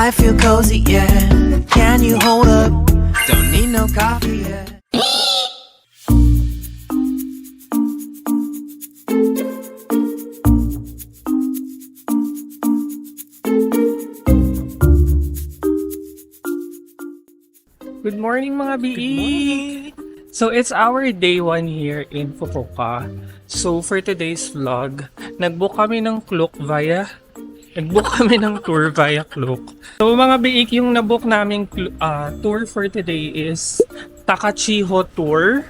I feel cozy, yeah. Can you hold up? Don't need no coffee, yeah. Good morning mga BE! So it's our day 1 here in Fukuoka. So for today's vlog, nag-book kami ng Klook tour via Klook. So mga BE, yung na-book naming tour for today is Takachiho Tour.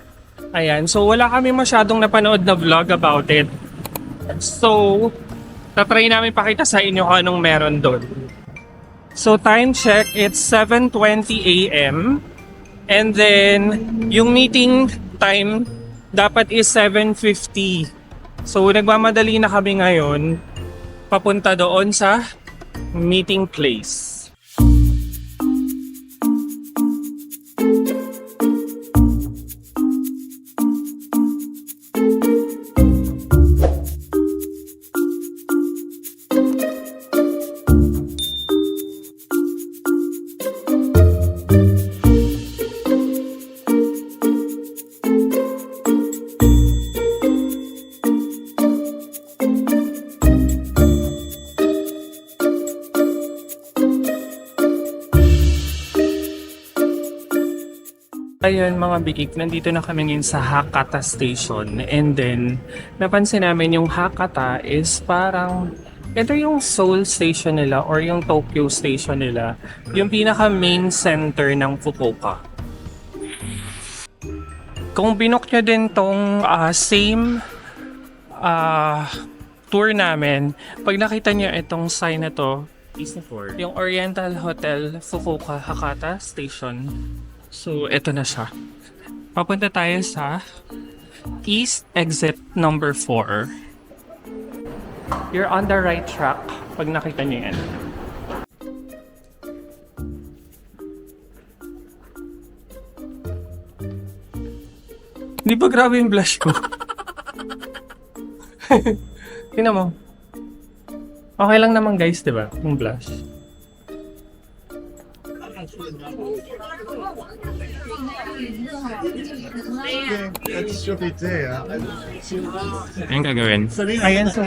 Ayan, so wala kami masyadong napanood na vlog about it. So, tatry namin pakita sa inyo kung anong meron doon. So time check, it's 7:20 AM. And then, yung meeting time dapat is 7:50. So nagmamadali na kami ngayon papunta doon sa meeting place. Ayun mga bigik, nandito na kami ngayon sa Hakata Station. And then, napansin namin yung Hakata is parang, ito yung Seoul Station nila or yung Tokyo Station nila. Yung pinaka main center ng Fukuoka. Kung binook nyo din tong same tour namin, pag nakita nyo itong sign na to, yung Oriental Hotel Fukuoka Hakata Station. So, ito na siya. Papunta tayo sa East Exit number 4. You're on the right track pag nakita niyo yan. Hindi ba grabe yung blush ko? Tingnan mo. Okay lang naman guys, di ba? Yung blush. Ayun gagawin. Ayan, so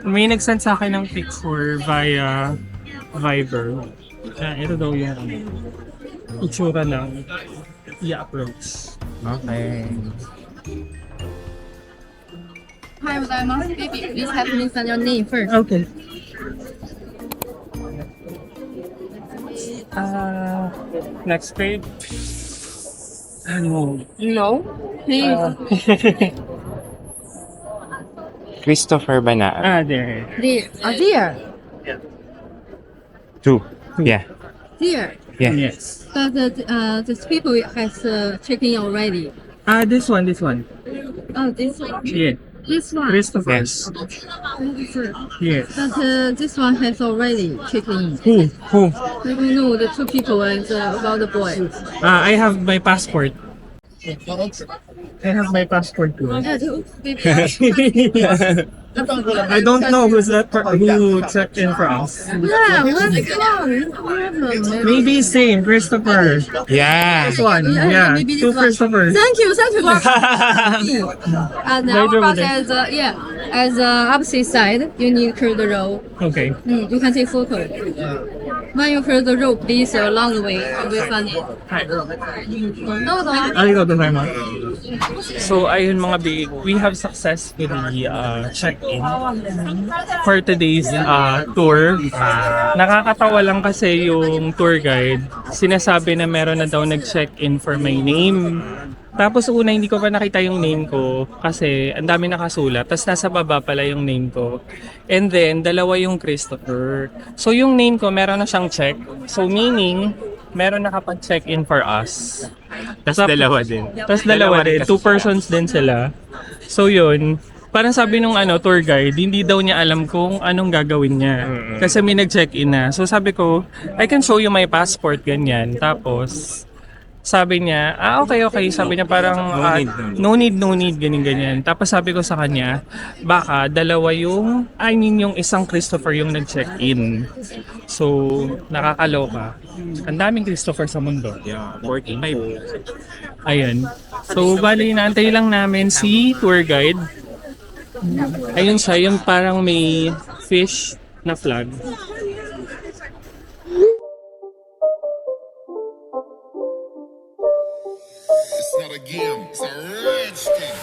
may nagsend sa akin ng picture via Viber. Ito daw yung itsura ng i-approach. Okay. Hi, baby. Please have me send your name first. Okay. Next page. Ano? No. Please. Christopher Bana. There. Dear. 2. Yeah. Dear. Yeah. Yes. But these people has checked in already. This one. Oh, this one. Yeah. This one. Christopher. Yes. Yes. But this one has already checked in. Who? I don't know the two people and about the boy. I have my passport. I have my passport too. Yeah, two people. I don't know who checked in for us. Yeah, what's wrong? Maybe same, Christopher. Yeah. This one. Yeah, Yeah. maybe this Two one. Christophers. Thank you. And Right our over bus there. as opposite side, you need to clear the road. Okay. You can take photo. When you clear the road, please along the way. You will find it. No. Arigatou gozaimasu. So ayun mga big, we have successfully checked in for today's tour. Nakakatawa lang kasi yung tour guide, sinasabi na meron na daw nag-check-in for my name. Tapos una hindi ko pa nakita yung name ko kasi ang dami nakasulat. Tapos nasa baba pala yung name ko. And then dalawa yung Christopher. So yung name ko meron na siyang check. So meaning meron nakapag-check-in for us. Tapos dalawa din. Tapos dalawa din. 2 persons din sila. So yun, parang sabi nung tour guide, hindi daw niya alam kung anong gagawin niya. Kasi may nag-check-in na. So sabi ko, I can show you my passport, ganyan. Tapos, sabi niya, okay, sabi niya parang, no need, ganyan. Tapos sabi ko sa kanya, baka dalawa yung isang Christopher yung nag-check-in. So, nakakaloka. Ang daming Christopher sa mundo. Yeah, 45. Ayun. So, bali, inaantay lang namin si tour guide. Ayun siya, yung parang may fish na flag. It's not a game, it's a rich thing.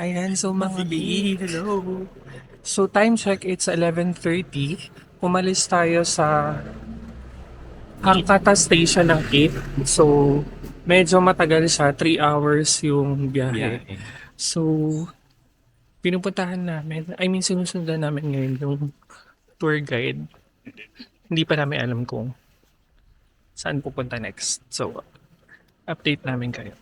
Ayan, so mga B, hello. So time check, it's 11:30. Umalis tayo sa Hakata Station ng 8. So medyo matagal siya, 3 hours yung biyahe. So pinupuntahan namin, sinusundan namin ngayon yung tour guide. Hindi pa namin alam kung saan pupunta next. So update namin kayo.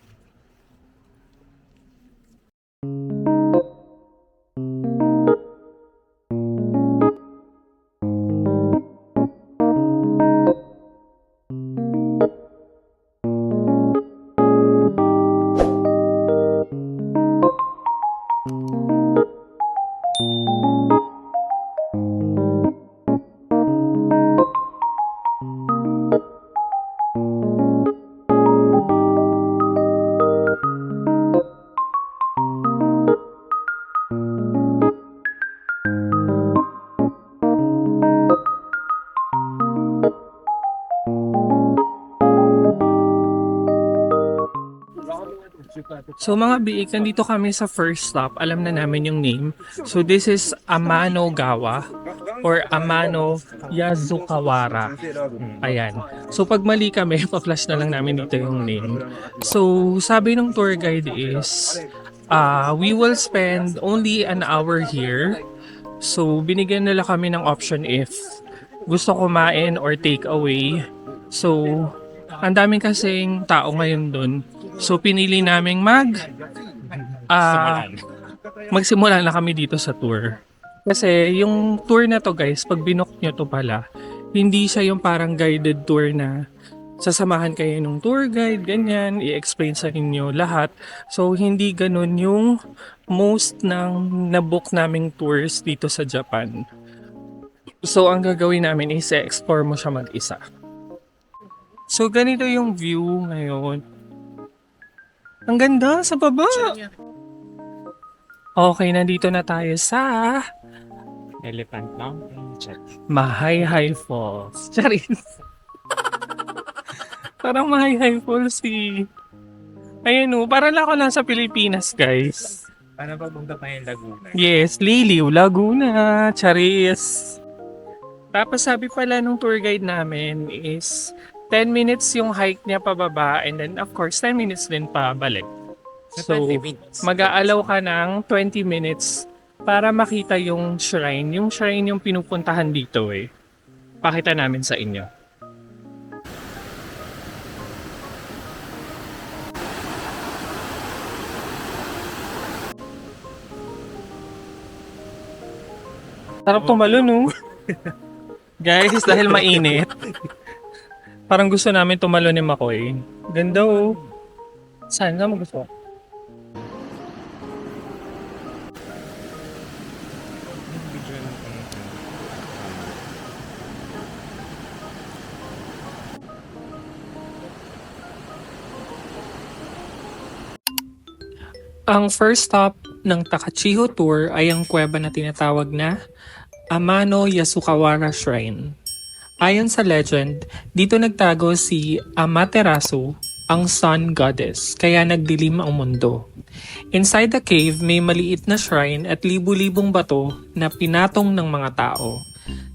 So mga biik, nandito kami sa first stop. Alam na namin yung name. So this is Amano-gawa or Amano Yasukawara. Ayan. So pag mali kami, pa-flash na lang namin dito yung name. So sabi ng tour guide is, we will spend only an hour here. So binigyan nila kami ng option if gusto kumain or take away. So ang daming kasing tao ngayon dun. So pinili naming magsimula na kami dito sa tour. Kasi yung tour na to guys, pag binook nyo to pala, hindi siya yung parang guided tour na sasamahan kayo ng tour guide, ganyan, i-explain sa inyo lahat. So hindi ganun yung most ng nabook naming tours dito sa Japan. So ang gagawin namin is explore mo siya mag-isa. So ganito yung view ngayon. Ang ganda sa baba. Okay, nandito na tayo sa Elephant Mountain. Check. Mahayhay Falls. Charis. Parang Mahayhay Falls eh. Ayun o, parang ako lang sa Pilipinas guys. Paano ba punta pa yung Laguna? Yes, Liliw, Laguna. Charis. Tapos sabi pala nung tour guide namin is 10 minutes yung hike niya pababa and then of course 10 minutes din pabalik. So, 20 minutes. mag-aalaw ka ng 20 minutes para makita yung shrine. Yung shrine yung pinupuntahan dito eh. Pakita namin sa inyo. Sarap tumalon, no? Guys, dahil mainit. Parang gusto namin tumalon ni Makoy. Ganda, oh. Saan ka mo gusto? Ang first stop ng Takachiho Tour ay ang kuweba na tinatawag na Amano Yasukawara Shrine. Ayon sa legend, dito nagtago si Amaterasu, ang sun goddess, kaya nagdilim ang mundo. Inside the cave, may maliit na shrine at libu-libong bato na pinatong ng mga tao.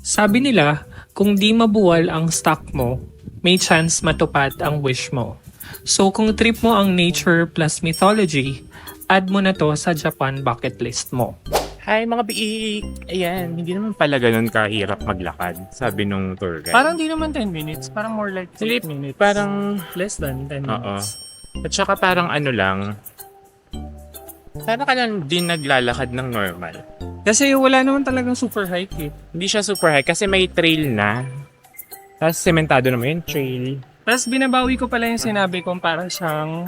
Sabi nila, kung di mabuwal ang stock mo, may chance matupad ang wish mo. So kung trip mo ang nature plus mythology, add mo na to sa Japan bucket list mo. Hi mga biik! Ayan, hindi naman pala ganun kahirap maglakad, sabi nung tour guide. Parang di naman 10 minutes, parang more like 8 minutes. Parang, Less than 10 oo. minutes. At saka parang ano lang, parang ka lang din naglalakad ng normal. Kasi wala naman talagang super hike eh. Hindi siya super high kasi may trail na. Tapos sementado naman yung trail. Tapos binabawi ko pala yung sinabi kong para siyang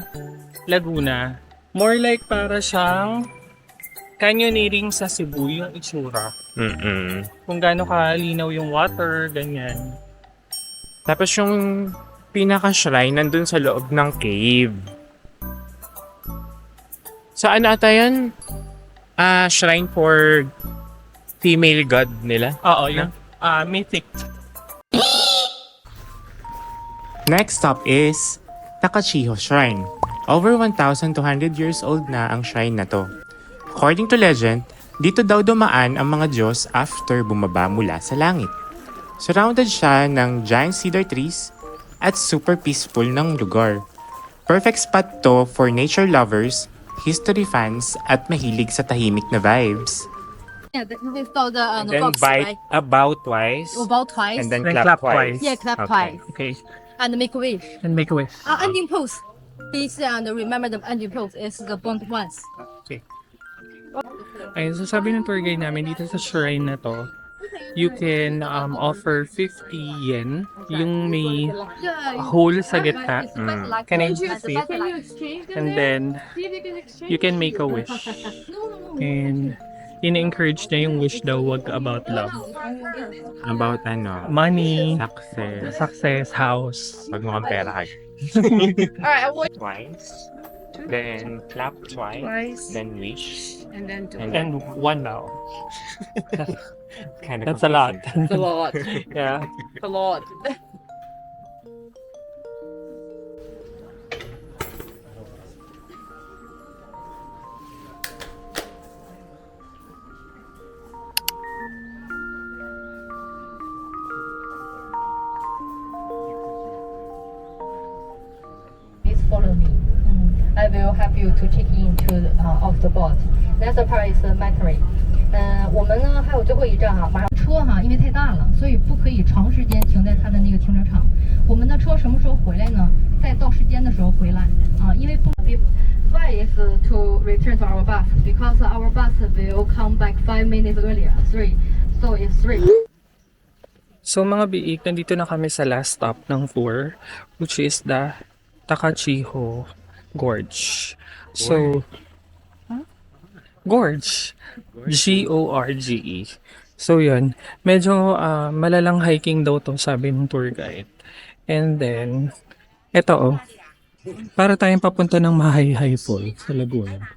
Laguna. More like para siyang canyoneering sa Cebu yung itsura. Kung gaano kalinaw yung water, ganyan. Tapos yung pinaka-shrine nandun sa loob ng cave. Saan ata yan? Shrine for female god nila. Oo, yung mythic. Next stop is Takachiho Shrine. Over 1,200 years old na ang shrine na to. According to legend, dito daw dumaan ang mga Diyos after bumaba mula sa langit. Surrounded siya ng giant cedar trees at super peaceful ng lugar. Perfect spot to for nature lovers, history fans at mahilig sa tahimik na vibes. Yeah, we saw the Then box, right? about twice, About twice. and then Then clap clap twice. twice. Yeah, clap Okay. twice. Okay, And make a wish. and make a wish. Ending pose. Please remember the ending pose is the bond once. Ayun, so sabi ng tour guide namin dito sa shrine na to, you can offer 50 yen, yung may hole sa gitna. Can I see it? And then, you can make a wish. And, in-encourage na yung wish daw, wag about love. About ano? Money, Success. success, house. Pag mukhang pera ka. Twice. Then clap twice. Then wish. And one now. Kind That's a lot. A lot. Yeah. A lot. Please follow me. I will help you to check into of the boat. Next part is metering. 我们呢还有最后一站哈，马上车哈，因为太大了，所以不可以长时间停在它的那个停车场。我们的车什么时候回来呢？在到时间的时候回来啊，因为不。Why is to return to our bus because our bus will come back 5 minutes earlier. 3, so it's 3. So mga biik, nandito na kami sa last stop ng tour, which is the Takachiho Gorge. So, Gorge. G-O-R-G-E. So yun, medyo malalang hiking daw to, sabi ng tour guide. And then, eto para tayong papunta ng Mahayhay Fall sa Laguna.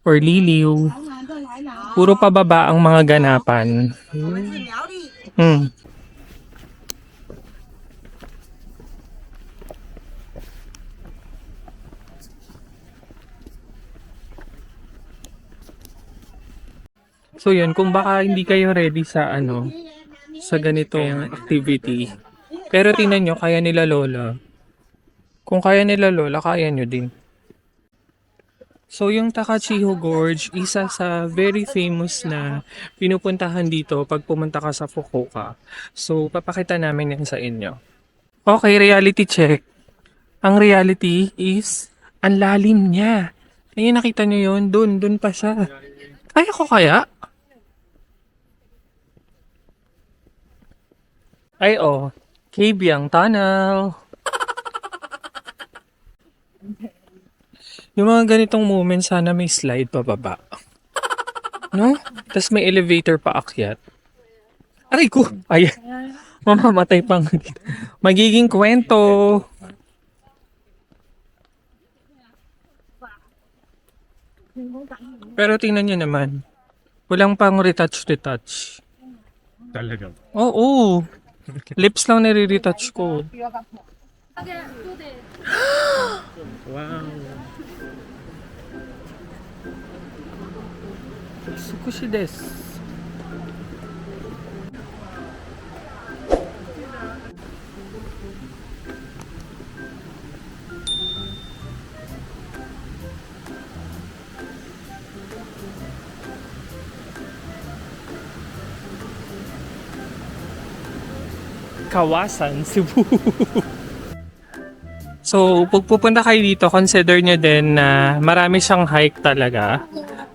Or Liliw. Puro pababa ang mga ganapan. So yun, kung baka hindi kayo ready sa sa ganitong activity. Pero tingnan nyo, kaya nila Lola. Kung kaya nila Lola, kaya nyo din. So yung Takachiho Gorge, isa sa very famous na pinupuntahan dito pag pumunta ka sa Fukuoka. So papakita namin yan sa inyo. Okay, reality check. Ang reality is, ang lalim niya. Ayun, nakita nyo yun? Dun pa siya. Kaya ko kaya? Ay, Kabyang Tunnel. Yung mga ganitong moments, sana may slide pababa. No? Tapos may elevator pa akyat. Aray ko! Ay, mamamatay pang dito. Magiging kwento. Pero tingnan nyo naman. Walang pang retouch. Talaga. Oo. Lips lang nire-retouch ko. Wow. Sukushi desu. Kawasan, Cebu. So, pag pupunta kayo dito, consider nyo din na marami siyang hike talaga.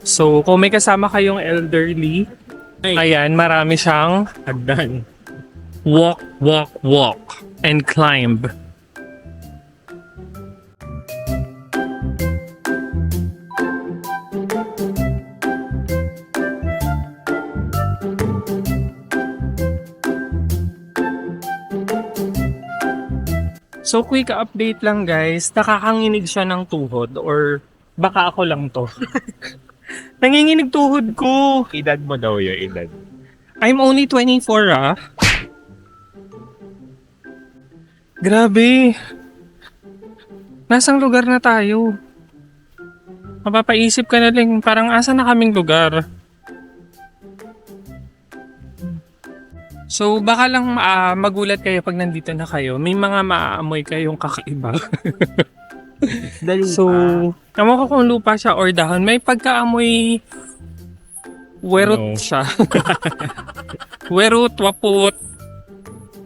So, kung may kasama kayong elderly, ayan, marami siyang Hagdan. walk, and climb. So, quick update lang guys. Nakakanginig siya ng tuhod or baka ako lang to. Nanginginig tuhod ko. Edad mo daw yung edad. I'm only 24 ah. Grabe. Nasang lugar na tayo? Mapapaisip ka na lang, parang asa na kaming lugar? So, baka lang magulat kayo pag nandito na kayo. May mga maaamoy kayong kakaiba. So, naman ko kung lupa siya or dahon. May pagkaamoy werot siya. Werot, wapot,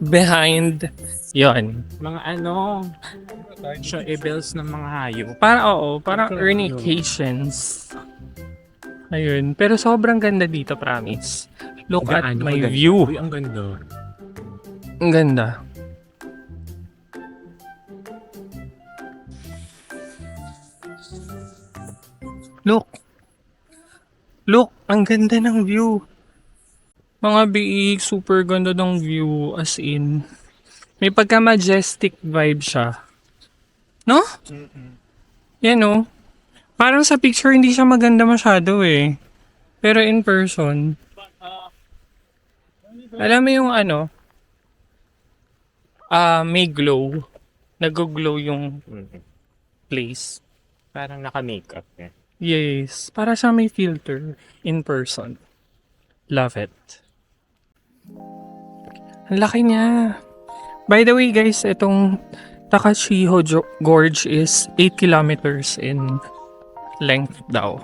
behind. Yon. Mga ano, showables ng mga hayop. Parang urnications. Ayun. Pero sobrang ganda dito, promise. Look at my view. Uy, ang ganda. Ang ganda. Look, ang ganda ng view. Mga biig, super ganda ng view. As in, may pagka-majestic vibe siya. No? Yan no? Parang sa picture hindi siya maganda masyado eh. Pero in person, alam mo yung ano, may glow. Nag-glow yung place. Parang naka-makeup eh. Yes, para siya may filter in person. Love it. Ang laki niya. By the way guys, itong Takashiho Gorge is 8 kilometers in length daw.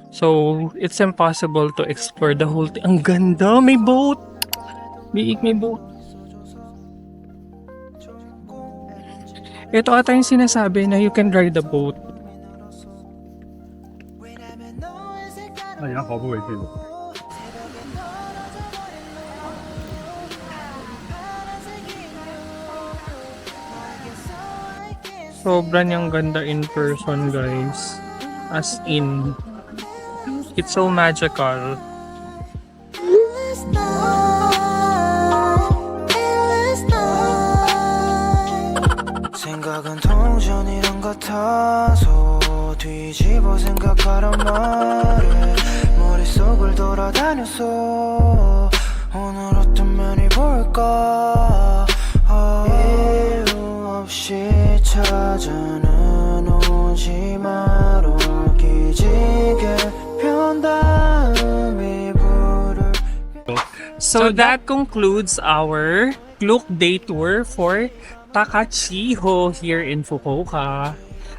So, it's impossible to explore the whole thing. Ang ganda! May boat! May boat. Ito ata yung sinasabi na you can ride the boat. Sobra niyang ganda in person guys. As in, it's so magical. 생각은 동전이란 같아서 뒤집어 생각하란 말에 머릿속을 돌아다녔어 오늘 어떤 면이 볼까 이유 없이 찾아는 오지 마로 기지개 편 다음이 불을 So that concludes our Klook Day Tour for Takachiho here in Fukuoka.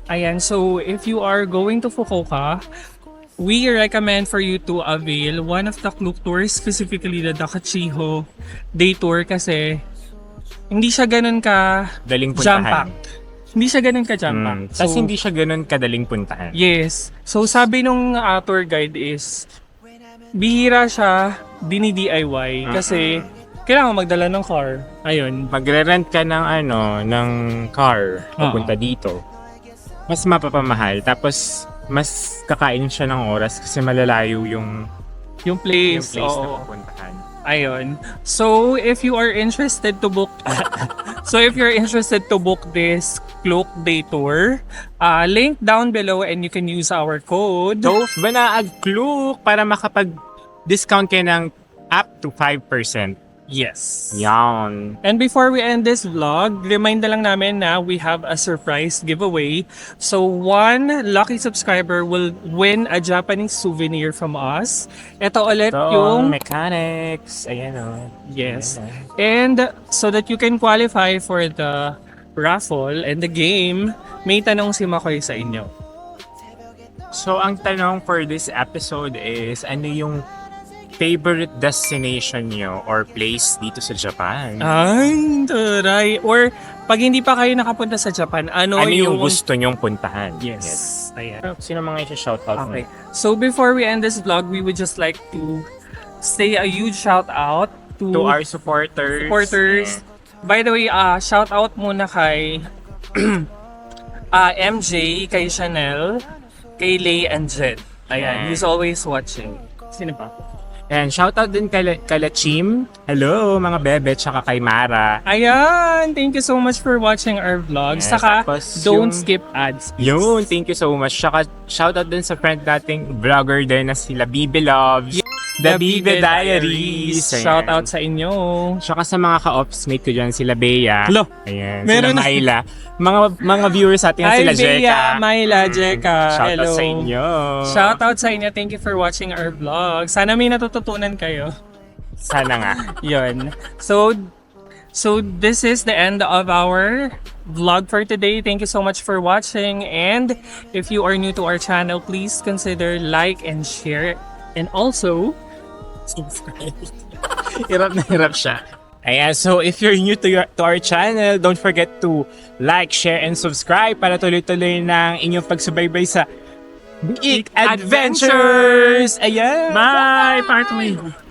Ayan, so if you are going to Fukuoka, we recommend for you to avail one of the Klook tours, specifically the Takachiho Day Tour kasi hindi siya ganun ka Daling puntahan. jam-packed. Hindi siya ganun ka jam-packed. Tapos hindi siya ganun kadaling puntahan. Yes. So sabi nung tour guide is bihira siya dini-DIY kasi kailangan magdala ng car. Ayun. Magre-rent ka ng car papunta dito. Mas mapapamahal. Tapos mas kakain siya ng oras kasi malalayo yung Yung place na oo. pupuntahan. Ayun. So if you are interested to book so if you're interested to book this Klook Day Tour. Link down below and you can use our code. So, Banaag Klook para makapag-discount kayo ng up to 5%. Yes. Yan. And before we end this vlog, remind na lang namin na we have a surprise giveaway. So one lucky subscriber will win a Japanese souvenir from us. Ito ulit So, yung... mechanics. Ayan o. Yes. And so that you can qualify for the raffle and the game, may tanong si Makoy sa inyo. So, ang tanong for this episode is, ano yung favorite destination nyo or place dito sa Japan? Ay, taray. Or pag hindi pa kayo nakapunta sa Japan, ano yung gusto nyong puntahan? Yes. Ayan. Sino mga i-shoutout mo? Okay. So before we end this vlog, we would just like to say a huge shout out To our supporters. By the way, shout out muna kay MJ, kay Chanel, kay Lay and Jed. Ayan, he's always watching. Sino pa? And shoutout din kala Chim. Hello, mga bebe, tsaka kay Mara. Ayan, thank you so much for watching our vlog. Yes, Saka, tapos don't yung- skip ads. Yun, thank you so much. Tsaka shoutout din sa friend nating vlogger din na sila Bibi Loves. The Bibi Diaries. Ayan. Shout out sa inyo. Tsaka sa mga ka-ops mate ko dyan, sila Bea. Hello. Ayan, Meron sila na- Myla. Mga viewers natin Hi, sila Bea, Jeka. Myla, Jeka. Shout Hello. out sa inyo. Shout out sa inyo. Thank you for watching our vlog. Sana may natututunan kayo. Sana nga. Yun. So this is the end of our vlog for today. Thank you so much for watching. And if you are new to our channel, please consider like and share. And also, Hirap siya. Ayan, so if you're new to our channel, don't forget to like, share, and subscribe para tuloy-tuloy ng inyong pagsubaybay sa Big Adventures! Ayan! bye! Part 1.